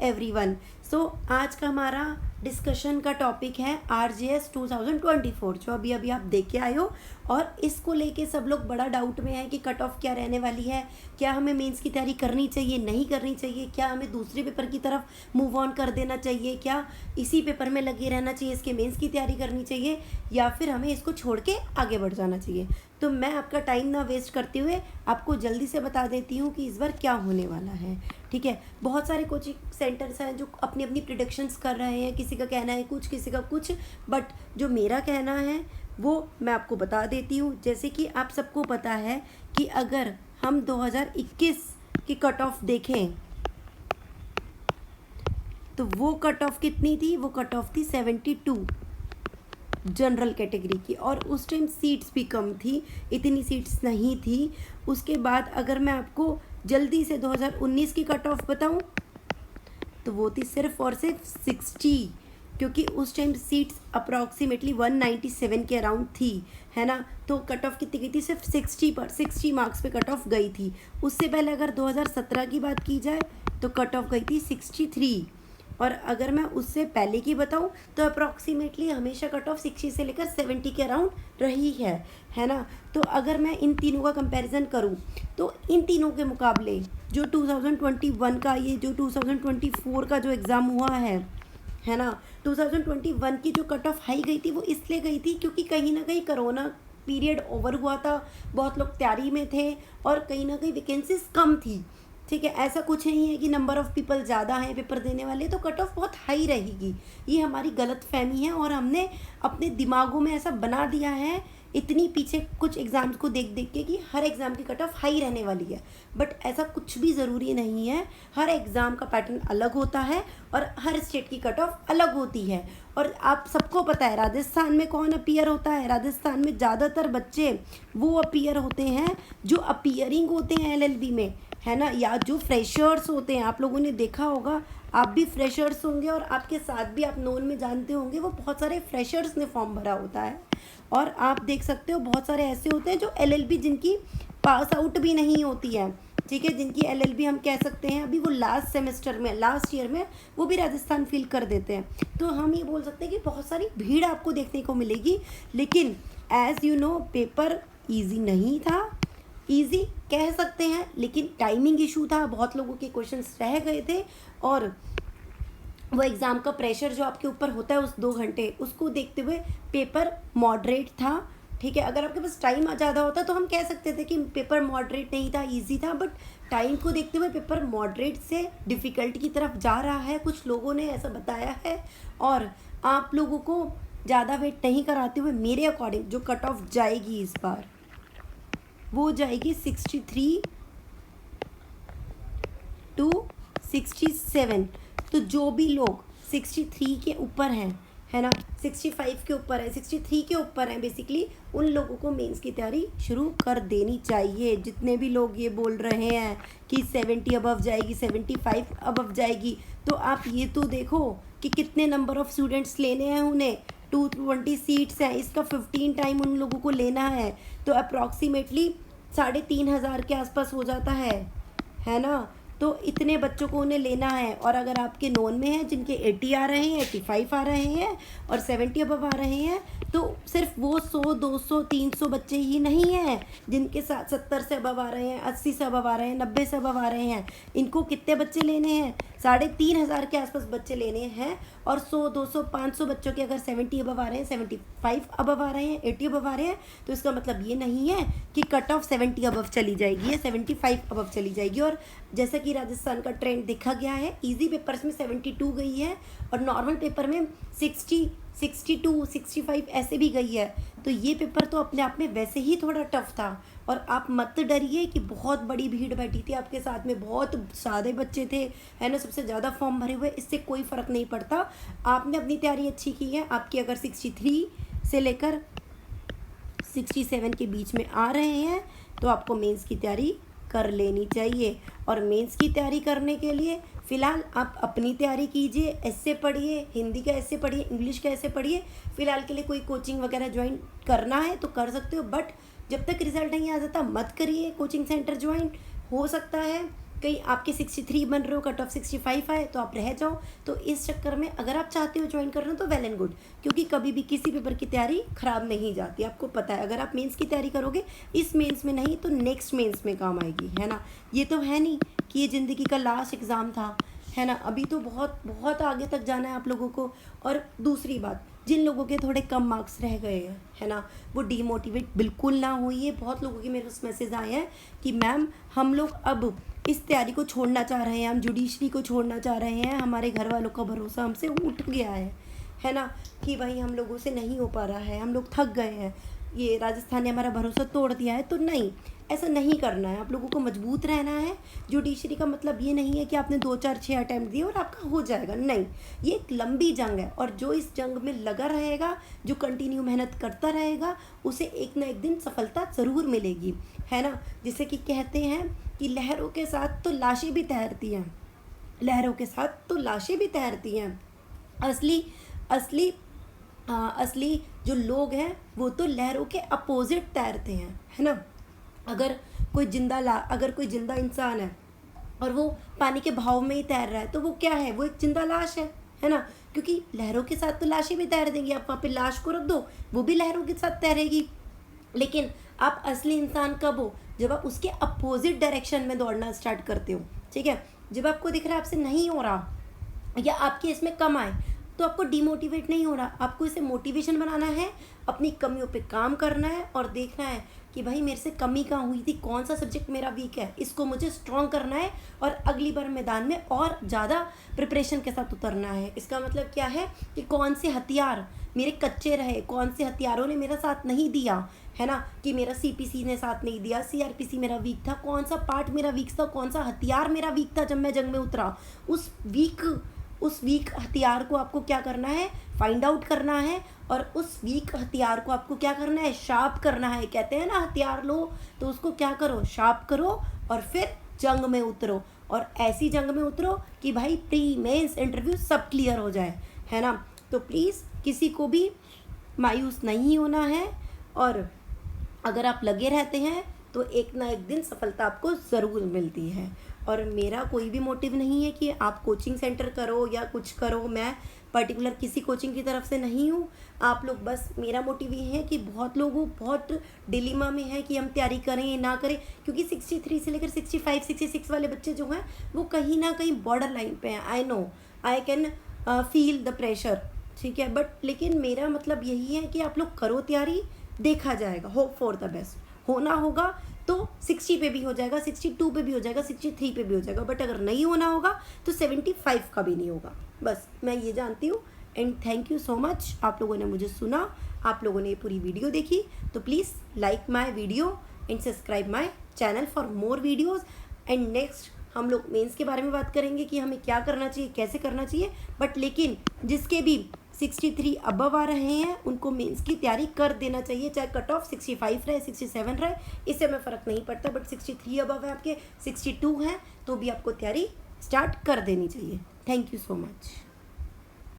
Everyone. सो आज का हमारा डिस्कशन का टॉपिक है RJS 2024 जो अभी अभी आप देख के आए हो। और इसको लेके सब लोग बड़ा डाउट में है कि कट ऑफ क्या रहने वाली है, क्या हमें मेंस की तैयारी करनी चाहिए नहीं करनी चाहिए, क्या हमें दूसरे पेपर की तरफ मूव ऑन कर देना चाहिए, क्या इसी पेपर में लगे रहना चाहिए, इसके मेंस की तैयारी करनी चाहिए या फिर हमें इसको छोड़ के आगे बढ़ जाना चाहिए। तो मैं आपका टाइम ना वेस्ट करते हुए आपको जल्दी से बता देती हूँ कि इस बार क्या होने वाला है। ठीक है, बहुत सारे कोचिंग सेंटर्स हैं जो अपनी अपनी प्रिडिक्शंस कर रहे हैं, किसी का कहना है कुछ, किसी का कुछ, बट जो मेरा कहना है वो मैं आपको बता देती हूँ। जैसे कि आप सबको पता है कि अगर हम 2021 की कट ऑफ देखें तो वो कट ऑफ कितनी थी, वो कट ऑफ थी 72 जनरल कैटेगरी की, और उस टाइम सीट्स भी कम थी, इतनी सीट्स नहीं थी। उसके बाद अगर मैं आपको जल्दी से 2019 की कट ऑफ बताऊं तो वो थी सिर्फ और सिर्फ 60, क्योंकि उस टाइम सीट्स अप्रॉक्सीमेटली 197 के अराउंड थी, है ना। तो कट ऑफ कितनी गई थी, सिर्फ 60 मार्क्स पे कट ऑफ गई थी। उससे पहले अगर 2017 की बात की जाए तो कट ऑफ गई थी 63, और अगर मैं उससे पहले की बताऊं तो अप्रॉक्सीमेटली हमेशा कट ऑफ 60 से लेकर 70 के अराउंड रही है ना। तो अगर मैं इन तीनों का कंपैरिजन करूं तो इन तीनों के मुकाबले जो 2021 का, ये जो 2024 का जो एग्ज़ाम हुआ है ना, 2021 की जो कट ऑफ हाई गई थी वो इसलिए गई थी क्योंकि कहीं ना कहीं कोरोना पीरियड ओवर हुआ था, बहुत लोग तैयारी में थे और कहीं ना कहीं वैकेंसीज कम थी। ठीक है, ऐसा कुछ नहीं है कि नंबर ऑफ़ पीपल ज़्यादा हैं पेपर देने वाले तो कट ऑफ बहुत हाई रहेगी। ये हमारी गलत फहमी है और हमने अपने दिमागों में ऐसा बना दिया है इतनी पीछे कुछ एग्ज़ाम्स को देख देख के कि हर एग्ज़ाम की कट ऑफ हाई रहने वाली है, बट ऐसा कुछ भी ज़रूरी नहीं है। हर एग्ज़ाम का पैटर्न अलग होता है और हर स्टेट की कट ऑफ अलग होती है। और आप सबको पता है राजस्थान में कौन अपीयर होता है, राजस्थान में ज़्यादातर बच्चे वो अपीयर होते हैं जो अपीयरिंग होते हैं LLB में, है ना, या जो फ्रेशर्स होते हैं। आप लोगों ने देखा होगा, आप भी फ्रेशर्स होंगे और आपके साथ भी आप नोन में जानते होंगे वो बहुत सारे फ्रेशर्स ने फॉर्म भरा होता है। और आप देख सकते हो बहुत सारे ऐसे होते हैं जो LLB जिनकी पास आउट भी नहीं होती है, ठीक है, जिनकी LLB हम कह सकते हैं अभी वो लास्ट सेमेस्टर में, लास्ट ईयर में वो भी राजस्थान फील कर देते हैं। तो हम ये बोल सकते हैं कि बहुत सारी भीड़ आपको देखने को मिलेगी, लेकिन as you know paper easy नहीं था। ईजी कह सकते हैं लेकिन टाइमिंग इशू था, बहुत लोगों के क्वेश्चंस रह गए थे और वो एग्ज़ाम का प्रेशर जो आपके ऊपर होता है उस 2 घंटे, उसको देखते हुए पेपर मॉडरेट था। ठीक है, अगर आपके पास टाइम ज़्यादा होता तो हम कह सकते थे कि पेपर मॉडरेट नहीं था, इजी था, बट टाइम को देखते हुए पेपर मॉडरेट से डिफ़िकल्ट की तरफ जा रहा है, कुछ लोगों ने ऐसा बताया है। और आप लोगों को ज़्यादा वेट नहीं कराते हुए मेरे अकॉर्डिंग जो कट ऑफ जाएगी इस बार वो जाएगी 63 to 67। तो जो भी लोग 63 के ऊपर हैं, है ना, 65 के ऊपर है, 63 के ऊपर हैं, बेसिकली उन लोगों को मेंस की तैयारी शुरू कर देनी चाहिए। जितने भी लोग ये बोल रहे हैं कि 70 अबव जाएगी, 75 अबव जाएगी, तो आप ये तो देखो कि कितने नंबर ऑफ़ स्टूडेंट्स लेने हैं उन्हें। 220 सीट्स हैं, इसका 15 टाइम उन लोगों को लेना है, तो अप्रॉक्सीमेटली 3500 के आसपास हो जाता है ना। तो इतने बच्चों को उन्हें लेना है, और अगर आपके नोन में हैं जिनके 80 आ रहे हैं, 85 आ रहे हैं और 70 अबव आ रहे हैं, तो सिर्फ वो 100, 200, 300 बच्चे ही नहीं हैं जिनके साथ 70 से अबव आ रहे हैं, 80 से अबव आ रहे हैं, 90 से अबव आ रहे हैं। इनको कितने बच्चे लेने हैं, 3500 के आसपास बच्चे लेने हैं। और 100, 200, 500 बच्चों के अगर 70 अबव आ रहे हैं, 75 अबव आ रहे हैं, 80 अबव आ रहे हैं, तो इसका मतलब ये नहीं है कि कट ऑफ 70 अबव चली जाएगी या 75 अबव चली जाएगी। और जैसा कि राजस्थान का ट्रेंड देखा गया है, इजी पेपर्स में 72 गई है और नॉर्मल पेपर में 60, 62, 65 ऐसे भी गई है। तो ये पेपर तो अपने आप में वैसे ही थोड़ा टफ था, और आप मत डरिए कि बहुत बड़ी भीड़ बैठी थी आपके साथ में, बहुत सारे बच्चे थे, है ना, सबसे ज़्यादा फॉर्म भरे हुए, इससे कोई फ़र्क नहीं पड़ता। आपने अपनी तैयारी अच्छी की है, आपकी अगर 63 से लेकर 67 के बीच में आ रहे हैं तो आपको मेंस की तैयारी कर लेनी चाहिए। और मेंस की तैयारी करने के लिए फ़िलहाल आप अपनी तैयारी कीजिए, ऐसे पढ़िए, हिंदी का ऐसे पढ़िए, इंग्लिश का ऐसे पढ़िए। फ़िलहाल के लिए कोई कोचिंग वगैरह ज्वाइन करना है तो कर सकते हो, बट जब तक रिज़ल्ट नहीं आ जाता मत करिए कोचिंग सेंटर ज्वाइन। हो सकता है कहीं आपके 63 बन रहे हो, कट ऑफ 65 आए तो आप रह जाओ। तो इस चक्कर में अगर आप चाहते हो ज्वाइन करना तो वेल एंड गुड, क्योंकि कभी भी किसी पेपर की तैयारी खराब नहीं जाती, आपको पता है। अगर आप मेंस की तैयारी करोगे, इस मेंस में नहीं तो नेक्स्ट मेंस में काम आएगी, है ना। ये तो है नहीं कि ये ज़िंदगी का लास्ट एग्ज़ाम था, है ना। अभी तो बहुत बहुत आगे तक जाना है आप लोगों को। और दूसरी बात, जिन लोगों के थोड़े कम मार्क्स रह गए हैं, है ना, वो डीमोटिवेट बिल्कुल ना होइए। बहुत लोगों के मेरे पास मैसेज आए हैं कि मैम हम लोग अब इस तैयारी को छोड़ना चाह रहे हैं, हम जुडिशरी को छोड़ना चाह रहे हैं, हमारे घर वालों का भरोसा हमसे उठ गया है ना, कि भाई हम लोगों से नहीं हो पा रहा है, हम लोग थक गए हैं, ये राजस्थान ने हमारा भरोसा तोड़ दिया है। तो नहीं, ऐसा नहीं करना है, आप लोगों को मजबूत रहना है। जुडिशरी का मतलब ये नहीं है कि आपने 2 4 6 अटैम्प्ट दिए और आपका हो जाएगा, नहीं। ये एक लंबी जंग है, और जो इस जंग में लगा रहेगा, जो कंटिन्यू मेहनत करता रहेगा, उसे एक ना एक दिन सफलता ज़रूर मिलेगी, है ना। जैसे कि कहते हैं कि लहरों के साथ तो लाशें भी तैरती हैं, लहरों के साथ तो लाशें भी तैरती हैं। असली असली असली जो लोग हैं वो तो लहरों के अपोजिट तैरते हैं, है ना। अगर अगर कोई जिंदा इंसान है और वो पानी के बहाव में ही तैर रहा है, तो वो क्या है, वो एक जिंदा लाश है ना। क्योंकि लहरों के साथ तो लाशें भी तैर देंगी, आप वहाँ पे लाश को रख दो, वो भी लहरों के साथ तैरेगी। लेकिन आप असली इंसान कब हो, जब आप उसके अपोजिट डायरेक्शन में दौड़ना स्टार्ट करते हो, ठीक है। जब आपको दिख रहा है आपसे नहीं हो रहा, या आपके इसमें कम आए, तो आपको डिमोटिवेट नहीं हो रहा, आपको इसे मोटिवेशन बनाना है, अपनी कमियों पे काम करना है और देखना है कि भाई मेरे से कमी कहाँ हुई थी, कौन सा सब्जेक्ट मेरा वीक है, इसको मुझे स्ट्रॉन्ग करना है और अगली बार मैदान में और ज़्यादा प्रिपरेशन के साथ उतरना है। इसका मतलब क्या है कि कौन से हथियार मेरे कच्चे रहे, कौन से हथियारों ने मेरा साथ नहीं दिया, है ना, कि मेरा सीपीसी ने साथ नहीं दिया, सीआरपीसी मेरा वीक था, कौन सा पार्ट मेरा वीक था, कौन सा हथियार मेरा वीक था जब मैं जंग में उतरा। उस वीक हथियार को आपको क्या करना है, फाइंड आउट करना है, और उस वीक हथियार को आपको क्या करना है, शार्प करना है। कहते हैं ना, हथियार लो तो उसको क्या करो, शार्प करो, और फिर जंग में उतरो। और ऐसी जंग में उतरो कि भाई प्री मेंस इंटरव्यू सब क्लियर हो जाए, है ना। तो प्लीज़ किसी को भी मायूस नहीं होना है, और अगर आप लगे रहते हैं तो एक ना एक दिन सफलता आपको ज़रूर मिलती है। और मेरा कोई भी मोटिव नहीं है कि आप कोचिंग सेंटर करो या कुछ करो, मैं पर्टिकुलर किसी कोचिंग की तरफ से नहीं हूँ। आप लोग बस, मेरा मोटिव ये है कि बहुत लोग बहुत डिलीमा में है कि हम तैयारी करें या ना करें, क्योंकि 63 से लेकर 65 66 वाले बच्चे जो हैं वो कहीं ना कहीं बॉर्डर लाइन पे हैं। I know, I can feel the pressure, ठीक है। बट लेकिन मेरा मतलब यही है कि आप लोग करो तैयारी, देखा जाएगा, होप फॉर द बेस्ट। होना होगा तो 60 पे भी हो जाएगा, 62 पे भी हो जाएगा, 63 पे भी हो जाएगा, बट अगर नहीं होना होगा तो 75 का भी नहीं होगा। बस मैं ये जानती हूँ। And thank you so much, आप लोगों ने मुझे सुना, आप लोगों ने पूरी वीडियो देखी। तो please like my video and subscribe my channel for more videos. And next हम लोग मेंस के बारे में बात करेंगे कि हमें क्या करना चाहिए, कैसे करना चाहिए। बट लेकिन जिसके भी 63 अबव आ रहे हैं उनको मेंस की तैयारी कर देना चाहिए, चाहे कट ऑफ 65 रहे, 67 रहे, इससे हमें फ़र्क नहीं पड़ता। बट 63 अबव है आपके, 62 हैं, तो भी आपको तैयारी स्टार्ट कर देनी चाहिए। Thank you so much.